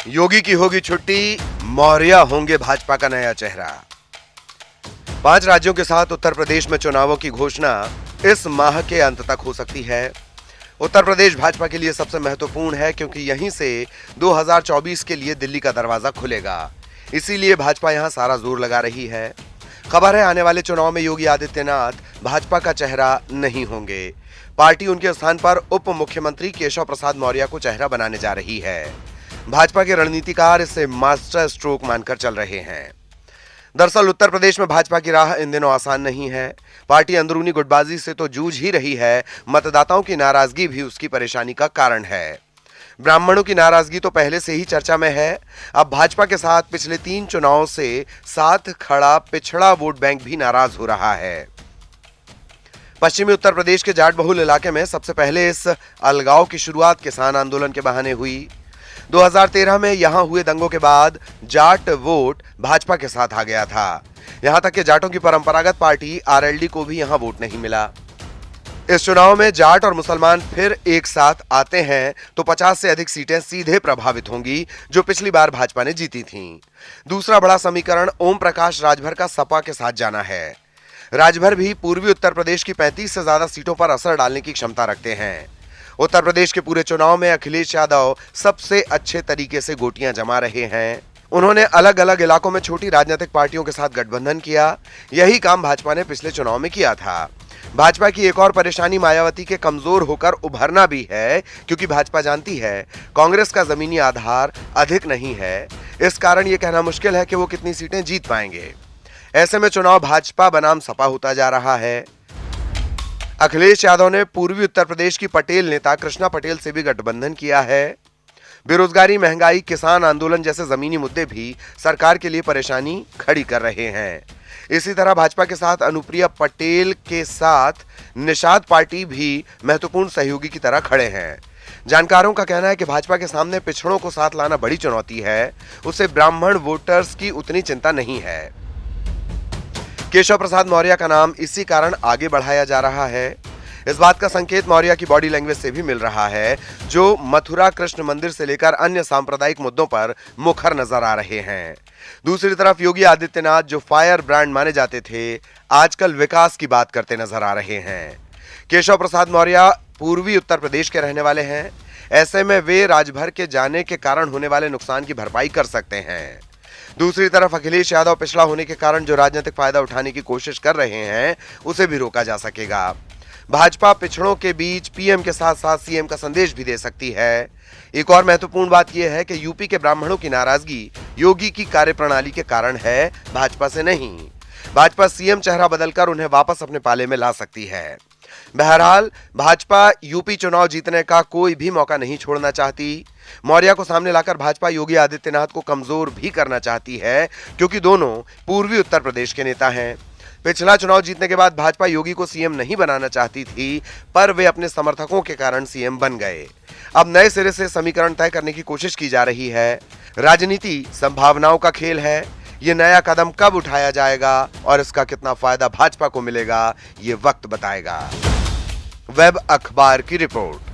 योगी की होगी छुट्टी, मौर्य होंगे भाजपा का नया चेहरा। 5 राज्यों के साथ उत्तर प्रदेश में चुनावों की घोषणा इस माह के अंत तक हो सकती है। उत्तर प्रदेश भाजपा के लिए सबसे महत्वपूर्ण है क्योंकि यहीं से 2024 के लिए दिल्ली का दरवाजा खुलेगा। इसीलिए भाजपा यहां सारा जोर लगा रही है। खबर है आने वाले चुनाव में योगी आदित्यनाथ भाजपा का चेहरा नहीं होंगे। पार्टी उनके स्थान पर उप मुख्यमंत्री केशव प्रसाद मौर्य को चेहरा बनाने जा रही है। भाजपा के रणनीतिकार इसे मास्टर स्ट्रोक मानकर चल रहे हैं। दरअसल उत्तर प्रदेश में भाजपा की राह इन दिनों आसान नहीं है। पार्टी अंदरूनी गुटबाजी से तो जूझ ही रही है, मतदाताओं की नाराजगी भी उसकी परेशानी का कारण है। ब्राह्मणों की नाराजगी तो पहले से ही चर्चा में है। अब भाजपा के साथ पिछले 3 चुनावों से साथ खड़ा पिछड़ा वोट बैंक भी नाराज हो रहा है। पश्चिमी उत्तर प्रदेश के जाट बहुल इलाके में सबसे पहले इस अलगाव की शुरुआत किसान आंदोलन के बहाने हुई। 2013 में यहां हुए दंगों के बाद जाट वोट भाजपा के साथ आ गया था। यहां तक कि जाटों की परंपरागत पार्टी आरएलडी को भी यहां वोट नहीं मिला। इस चुनाव में जाट और मुसलमान फिर एक साथ आते हैं तो 50 से अधिक सीटें सीधे प्रभावित होंगी, जो पिछली बार भाजपा ने जीती थीं। दूसरा बड़ा समीकरण ओम प्रकाश राजभर का सपा के साथ जाना है। राजभर भी पूर्वी उत्तर प्रदेश की 35 से ज्यादा सीटों पर असर डालने की क्षमता रखते हैं। उत्तर प्रदेश के पूरे चुनाव में अखिलेश यादव सबसे अच्छे तरीके से गोटियां जमा रहे हैं। उन्होंने अलग अलग इलाकों में छोटी राजनीतिक पार्टियों के साथ गठबंधन किया। यही काम भाजपा ने पिछले चुनाव में किया था। भाजपा की एक और परेशानी मायावती के कमजोर होकर उभरना भी है, क्योंकि भाजपा जानती है कांग्रेस का जमीनी आधार अधिक नहीं है। इस कारण यह कहना मुश्किल है कि वो कितनी सीटें जीत पाएंगे। ऐसे में चुनाव भाजपा बनाम सपा होता जा रहा है। अखिलेश यादव ने पूर्वी उत्तर प्रदेश की पटेल नेता कृष्णा पटेल से भी गठबंधन किया है। बेरोजगारी, महंगाई, किसान आंदोलन जैसे जमीनी मुद्दे भी सरकार के लिए परेशानी खड़ी कर रहे हैं। इसी तरह भाजपा के साथ अनुप्रिया पटेल के साथ निषाद पार्टी भी महत्वपूर्ण सहयोगी की तरह खड़े हैं। जानकारों का कहना है कि भाजपा के सामने पिछड़ों को साथ लाना बड़ी चुनौती है। उससे ब्राह्मण वोटर्स की उतनी चिंता नहीं है। केशव प्रसाद मौर्य का नाम इसी कारण आगे बढ़ाया जा रहा है। इस बात का संकेत मौर्य की बॉडी लैंग्वेज से भी मिल रहा है, जो मथुरा कृष्ण मंदिर से लेकर अन्य सांप्रदायिक मुद्दों पर मुखर नजर आ रहे हैं। दूसरी तरफ योगी आदित्यनाथ, जो फायर ब्रांड माने जाते थे, आजकल विकास की बात करते नजर आ रहे हैं। केशव प्रसाद मौर्य पूर्वी उत्तर प्रदेश के रहने वाले हैं। ऐसे में वे राजभर के जाने के कारण होने वाले नुकसान की भरपाई कर सकते हैं। दूसरी तरफ अखिलेश यादव पिछड़ा होने के कारण जो राजनीतिक फायदा उठाने की कोशिश कर रहे हैं, उसे भी रोका जा सकेगा। भाजपा पिछड़ों के बीच पीएम के साथ साथ सीएम का संदेश भी दे सकती है। एक और महत्वपूर्ण बात यह है कि यूपी के ब्राह्मणों की नाराजगी योगी की कार्यप्रणाली के कारण है, भाजपा से नहीं। भाजपा सीएम चेहरा बदलकर उन्हें वापस अपने पाले में ला सकती है। बहरहाल भाजपा यूपी चुनाव जीतने का कोई भी मौका नहीं छोड़ना चाहती। मौर्य को सामने लाकर भाजपा योगी आदित्यनाथ को कमजोर भी करना चाहती है, क्योंकि दोनों पूर्वी उत्तर प्रदेश के नेता हैं। पिछला चुनाव जीतने के बाद भाजपा योगी को सीएम नहीं बनाना चाहती थी, पर वे अपने समर्थकों के कारण सीएम बन गए। अब नए सिरे से समीकरण तय करने की कोशिश की जा रही है। राजनीति संभावनाओं का खेल है। ये नया कदम कब उठाया जाएगा और इसका कितना फायदा भाजपा को मिलेगा, ये वक्त बताएगा। वेब अखबार की रिपोर्ट।